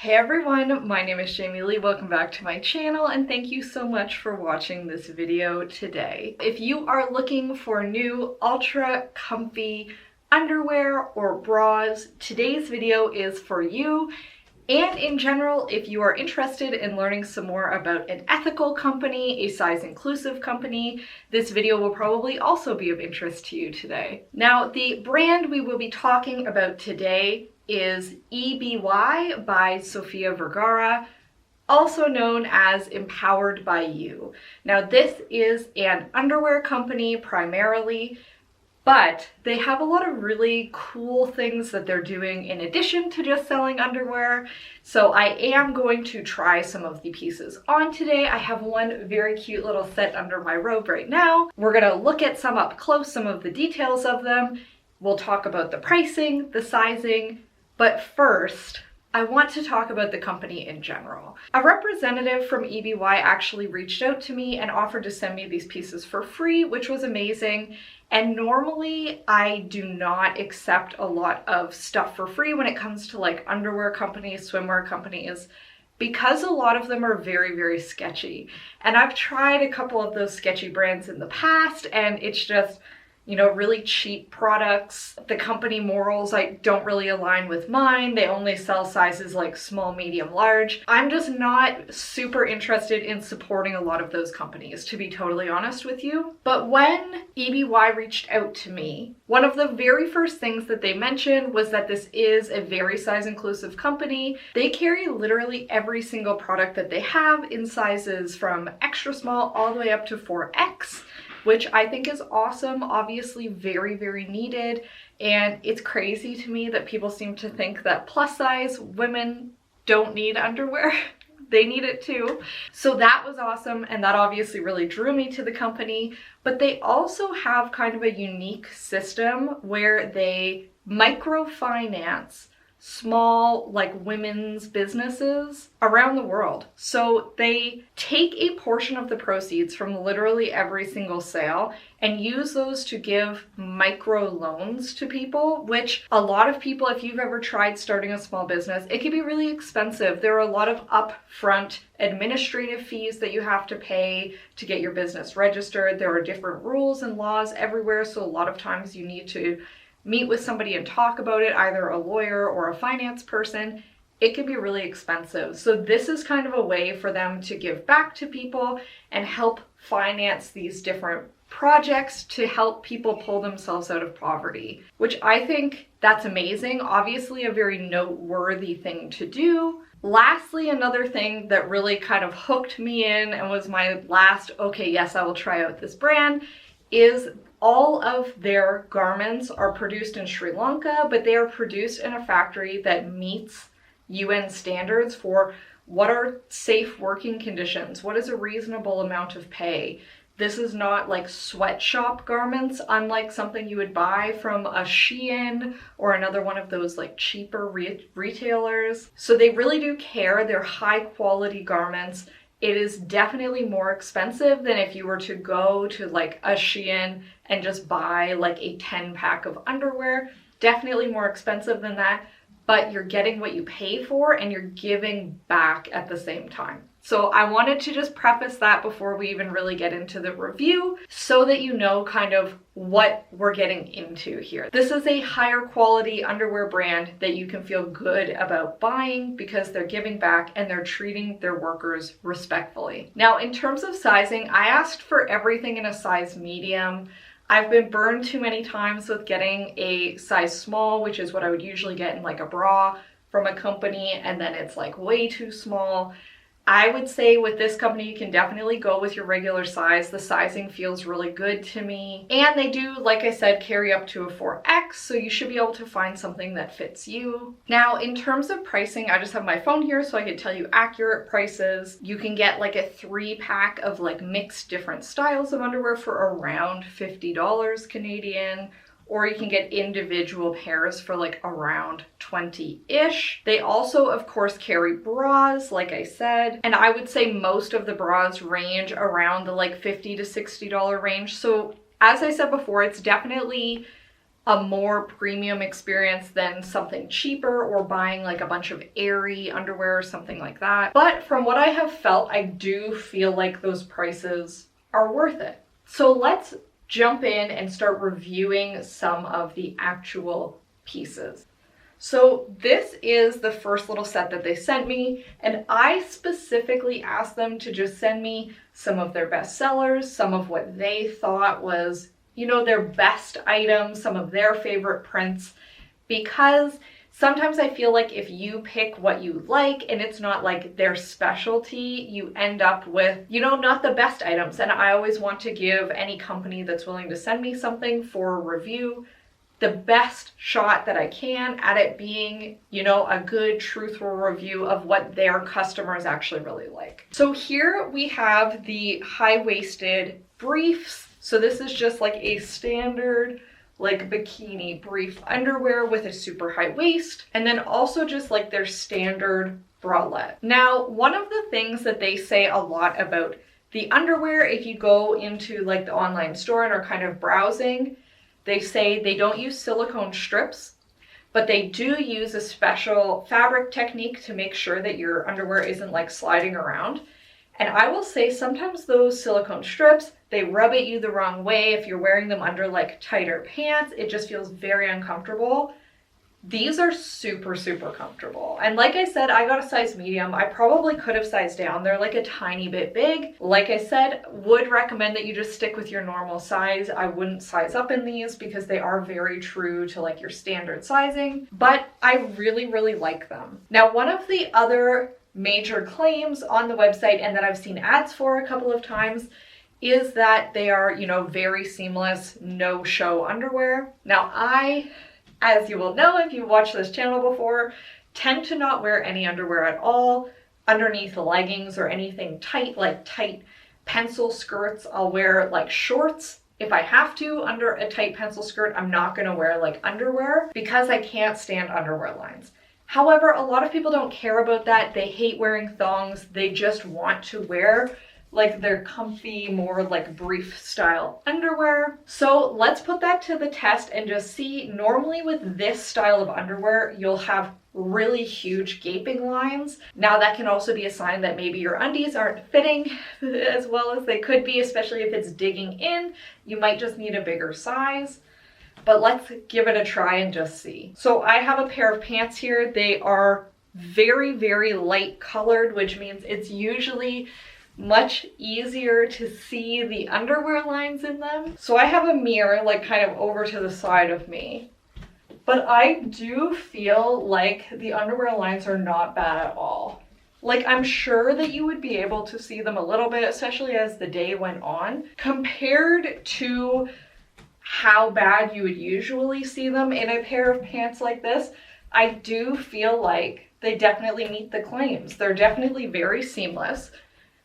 Hey everyone, my name is Jamie Lee. Welcome back to my channel and thank you so much for watching this video today. If you are looking for new ultra comfy underwear or bras, today's video is for you. And in general, if you are interested in learning some more about an ethical company, a size inclusive company, this video will probably also be of interest to you today. Now, the brand we will be talking about today is EBY by Sofia Vergara, also known as Empowered by You. Now, this is an underwear company primarily, but they have a lot of really cool things that they're doing in addition to just selling underwear. So I am going to try some of the pieces on today. I have one very cute little set under my robe right now. We're gonna look at some up close, some of the details of them. We'll talk about the pricing, the sizing, but first, I want to talk about the company in general. A representative from EBY actually reached out to me and offered to send me these pieces for free, which was amazing. And normally I do not accept a lot of stuff for free when it comes to like underwear companies, swimwear companies, because a lot of them are very, very sketchy. And I've tried a couple of those sketchy brands in the past and it's just, you know, really cheap products. The company morals don't really align with mine. They only sell sizes like small, medium, large. I'm just not super interested in supporting a lot of those companies, to be totally honest with you. But when EBY reached out to me, one of the very first things that they mentioned was that this is a very size inclusive company. They carry literally every single product that they have in sizes from extra small all the way up to 4X. Which I think is awesome, obviously very, very needed. And it's crazy to me that people seem to think that plus size women don't need underwear. They need it too. So that was awesome. And that obviously really drew me to the company. But they also have kind of a unique system where they microfinance small like women's businesses around the world. So they take a portion of the proceeds from literally every single sale and use those to give micro loans to people, which a lot of people, if you've ever tried starting a small business, it can be really expensive. There are a lot of upfront administrative fees that you have to pay to get your business registered. There are different rules and laws everywhere. So a lot of times you need to meet with somebody and talk about it, either a lawyer or a finance person. It can be really expensive. So this is kind of a way for them to give back to people and help finance these different projects to help people pull themselves out of poverty, which I think that's amazing. Obviously a very noteworthy thing to do. Lastly, another thing that really kind of hooked me in and was my last, okay, yes, I will try out this brand, is all of their garments are produced in Sri Lanka, but they are produced in a factory that meets UN standards for what are safe working conditions, what is a reasonable amount of pay. This is not like sweatshop garments, unlike something you would buy from a Shein or another one of those like cheaper retailers. So they really do care. They're high quality garments. It is definitely more expensive than if you were to go to like a Shein and just buy like a 10-pack of underwear. Definitely more expensive than that, but you're getting what you pay for and you're giving back at the same time. So I wanted to just preface that before we even really get into the review so that you know kind of what we're getting into here. This is a higher quality underwear brand that you can feel good about buying because they're giving back and they're treating their workers respectfully. Now, in terms of sizing, I asked for everything in a size medium. I've been burned too many times with getting a size small, which is what I would usually get in like a bra from a company, and then it's like way too small. I would say with this company, you can definitely go with your regular size. The sizing feels really good to me. And they do, like I said, carry up to a 4X, so you should be able to find something that fits you. Now, in terms of pricing, I just have my phone here so I can tell you accurate prices. You can get like a 3-pack of like mixed different styles of underwear for around $50 Canadian. Or you can get individual pairs for like around 20-ish. They also, of course, carry bras, like I said, and I would say most of the bras range around the like $50 to $60 range. So as I said before, it's definitely a more premium experience than something cheaper or buying like a bunch of Airy underwear or something like that. But from what I have felt, I do feel like those prices are worth it. So let's jump in and start reviewing some of the actual pieces. So this is the first little set that they sent me, and I specifically asked them to just send me some of their best sellers, some of what they thought was, you know, their best items, some of their favorite prints, because sometimes I feel like if you pick what you like and it's not like their specialty, you end up with, you know, not the best items. And I always want to give any company that's willing to send me something for a review the best shot that I can at it being, you know, a good, truthful review of what their customers actually really like. So here we have the high-waisted briefs. So this is just like a standard like bikini brief underwear with a super high waist, and then also just like their standard bralette. Now, one of the things that they say a lot about the underwear, if you go into like the online store and are kind of browsing, they say they don't use silicone strips, but they do use a special fabric technique to make sure that your underwear isn't like sliding around. And I will say sometimes those silicone strips, they rub at you the wrong way. If you're wearing them under like tighter pants, it just feels very uncomfortable. These are super, super comfortable. And like I said, I got a size medium. I probably could have sized down. They're like a tiny bit big. Like I said, would recommend that you just stick with your normal size. I wouldn't size up in these because they are very true to like your standard sizing, but I really, really like them. Now, one of the other major claims on the website and that I've seen ads for a couple of times is that they are, you know, very seamless, no show underwear. Now, I, as you will know if you've watched this channel before, tend to not wear any underwear at all underneath leggings or anything tight, like tight pencil skirts. I'll wear like shorts if I have to under a tight pencil skirt. I'm not gonna wear like underwear because I can't stand underwear lines. However, a lot of people don't care about that. They hate wearing thongs. They just want to wear like their comfy, more like brief style underwear. So let's put that to the test and just see. Normally with this style of underwear, you'll have really huge gaping lines. Now that can also be a sign that maybe your undies aren't fitting as well as they could be, especially if it's digging in. You might just need a bigger size. But let's give it a try and just see. So I have a pair of pants here. They are very, very light colored, which means it's usually much easier to see the underwear lines in them. So I have a mirror like kind of over to the side of me, but I do feel like the underwear lines are not bad at all. Like, I'm sure that you would be able to see them a little bit, especially as the day went on, compared to how bad you would usually see them in a pair of pants like this. I do feel like they definitely meet the claims. They're definitely very seamless.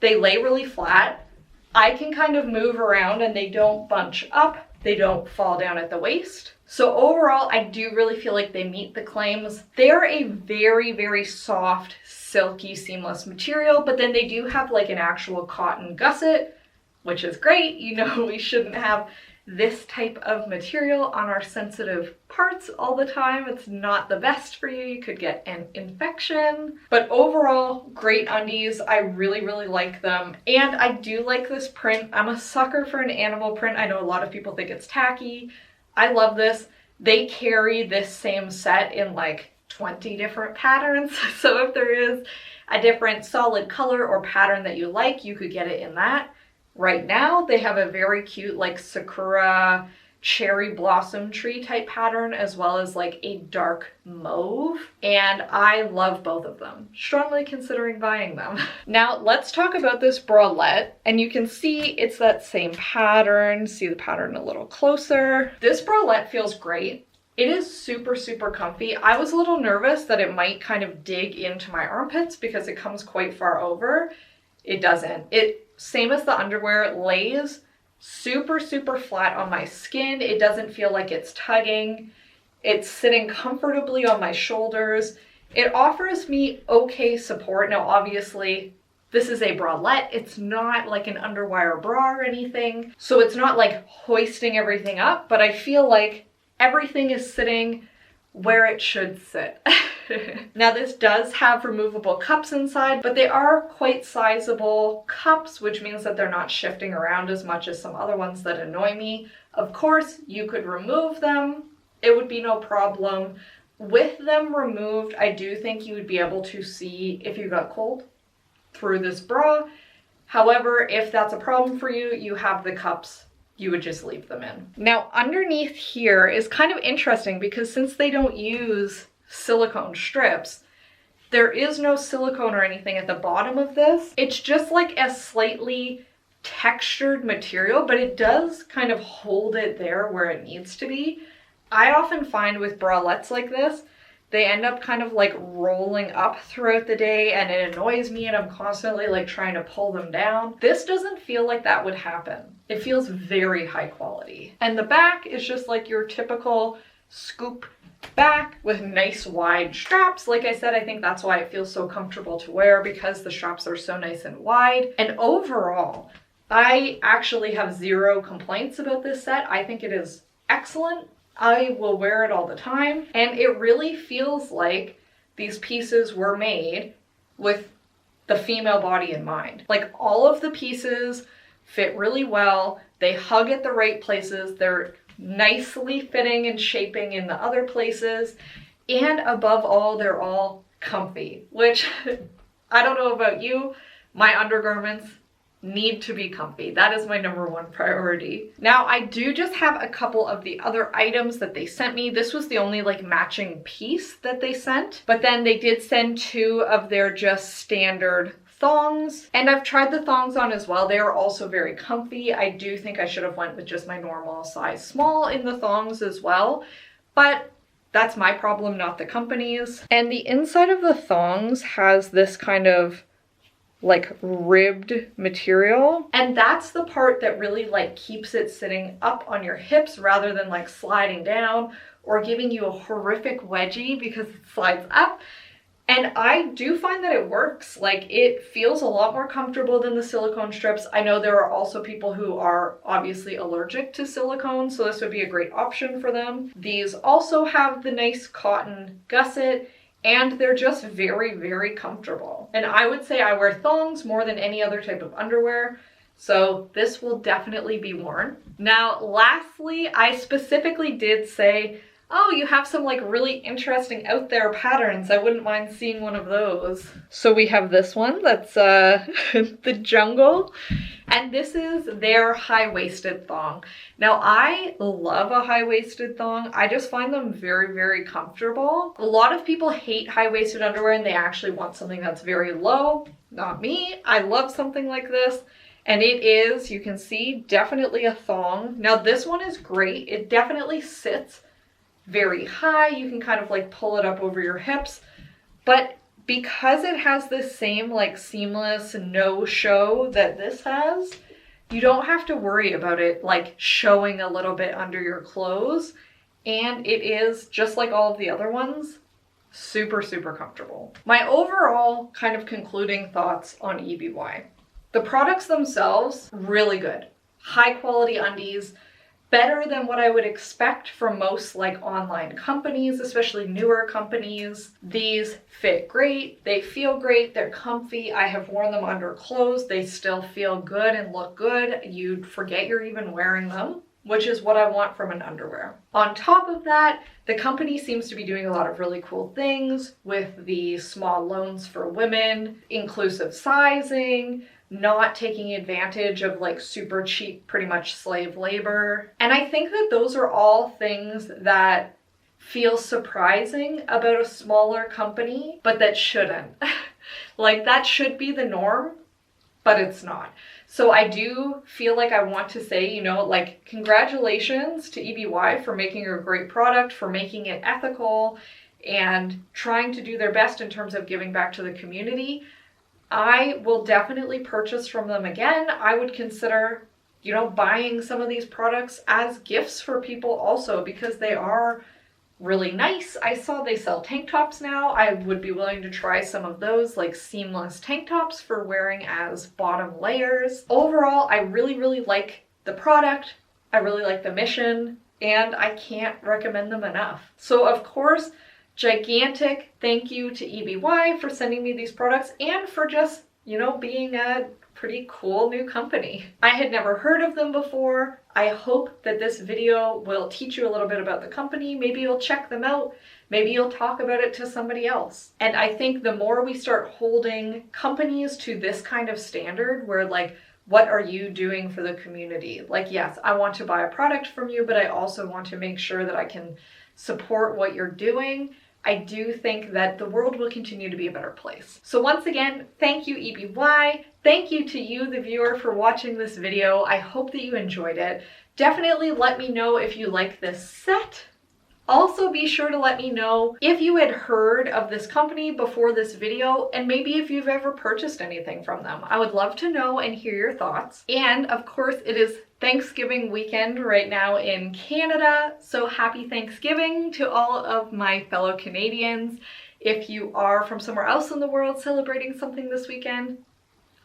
They lay really flat. I can kind of move around and they don't bunch up. They don't fall down at the waist. So overall, I do really feel like they meet the claims. They are a very, very soft, silky, seamless material, but then they do have like an actual cotton gusset, which is great. You know, we shouldn't have this type of material on our sensitive parts all the time. It's not the best for you. You could get an infection. But overall, great undies. I really, really like them. And I do like this print. I'm a sucker for an animal print. I know a lot of people think it's tacky. I love this. They carry this same set in like 20 different patterns. So if there is a different solid color or pattern that you like, you could get it in that. Right now, they have a very cute like sakura cherry blossom tree type pattern, as well as like a dark mauve. And I love both of them. Strongly considering buying them. Now let's talk about this bralette. And you can see it's that same pattern. See the pattern a little closer. This bralette feels great. It is super, super comfy. I was a little nervous that it might kind of dig into my armpits because it comes quite far over. It doesn't. Same as the underwear, lays super, super flat on my skin. It doesn't feel like it's tugging. It's sitting comfortably on my shoulders. It offers me okay support. Now, obviously, this is a bralette. It's not like an underwire bra or anything. So it's not like hoisting everything up, but I feel like everything is sitting where it should sit. Now this does have removable cups inside, but they are quite sizable cups, which means that they're not shifting around as much as some other ones that annoy me. Of course, you could remove them. It would be no problem. With them removed, I do think you would be able to see if you got cold through this bra. However, if that's a problem for you, you have the cups, you would just leave them in. Now underneath here is kind of interesting because since they don't use silicone strips, there is no silicone or anything at the bottom of this. It's just like a slightly textured material, but it does kind of hold it there where it needs to be. I often find with bralettes like this, they end up kind of like rolling up throughout the day and it annoys me and I'm constantly like trying to pull them down. This doesn't feel like that would happen. It feels very high quality. And the back is just like your typical scoop back with nice wide straps. Like I said, I think that's why it feels so comfortable to wear, because the straps are so nice and wide. And overall, I actually have zero complaints about this set. I think it is excellent. I will wear it all the time, and it really feels like these pieces were made with the female body in mind. Like all of the pieces fit really well. They hug at the right places. They're nicely fitting and shaping in the other places. And above all, they're all comfy, which I don't know about you, my undergarments need to be comfy. That is my number one priority. Now I do just have a couple of the other items that they sent me. This was the only like matching piece that they sent, but then they did send 2 of their just standard thongs, and I've tried the thongs on as well. They are also very comfy. I do think I should have went with just my normal size small in the thongs as well, but that's my problem, not the company's. And the inside of the thongs has this kind of like ribbed material, and that's the part that really like keeps it sitting up on your hips rather than like sliding down or giving you a horrific wedgie because it slides up. And I do find that it works. Like it feels a lot more comfortable than the silicone strips. I know there are also people who are obviously allergic to silicone, so this would be a great option for them. These also have the nice cotton gusset, and they're just very, very comfortable. And I would say I wear thongs more than any other type of underwear, so this will definitely be worn. Now, lastly, I specifically did say, oh, you have some like really interesting out there patterns. I wouldn't mind seeing one of those. So we have this one that's the jungle. And this is their high-waisted thong. Now, I love a high-waisted thong. I just find them very, very comfortable. A lot of people hate high-waisted underwear and they actually want something that's very low. Not me. I love something like this. And it is, you can see, definitely a thong. Now, this one is great. It definitely sits very high. You can kind of like pull it up over your hips. But because it has this same like seamless no show that this has, you don't have to worry about it like showing a little bit under your clothes. And it is, just like all of the other ones, super, super comfortable. My overall kind of concluding thoughts on EBY. The products themselves, really good. High quality undies, better than what I would expect from most like online companies, especially newer companies. These fit great, they feel great, they're comfy. I have worn them under clothes. They still feel good and look good. You'd forget you're even wearing them, which is what I want from an underwear. On top of that, the company seems to be doing a lot of really cool things with the small loans for women, inclusive sizing, not taking advantage of like super cheap, pretty much slave labor. And I think that those are all things that feel surprising about a smaller company, but that shouldn't. Like that should be the norm, but it's not. So I do feel like I want to say, you know, like congratulations to EBY for making a great product, for making it ethical and trying to do their best in terms of giving back to the community. I will definitely purchase from them again. I would consider, you know, buying some of these products as gifts for people also because they are really nice. I saw they sell tank tops now. I would be willing to try some of those, like seamless tank tops for wearing as bottom layers. Overall, I really, really like the product. I really like the mission. and I can't recommend them enough. So of course, gigantic thank you to EBY for sending me these products and for just, you know, being a pretty cool new company. I had never heard of them before. I hope that this video will teach you a little bit about the company. Maybe you'll check them out. Maybe you'll talk about it to somebody else. And I think the more we start holding companies to this kind of standard where like, what are you doing for the community? Like, yes, I want to buy a product from you, but I also want to make sure that I can support what you're doing. I do think that the world will continue to be a better place. So once again, thank you EBY. Thank you to you, the viewer, for watching this video. I hope that you enjoyed it. Definitely let me know if you like this set. Also, be sure to let me know if you had heard of this company before this video and maybe if you've ever purchased anything from them. I would love to know and hear your thoughts. And of course, it is Thanksgiving weekend right now in Canada, so happy Thanksgiving to all of my fellow Canadians. If you are from somewhere else in the world celebrating something this weekend,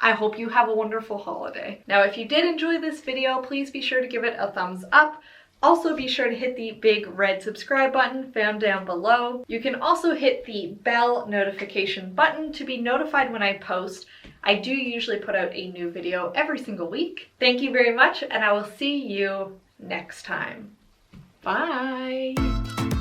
I hope you have a wonderful holiday. Now, if you did enjoy this video, please be sure to give it a thumbs up. Also, be sure to hit the big red subscribe button found down below. You can also hit the bell notification button to be notified when I post. I do usually put out a new video every single week. Thank you very much, and I will see you next time. Bye!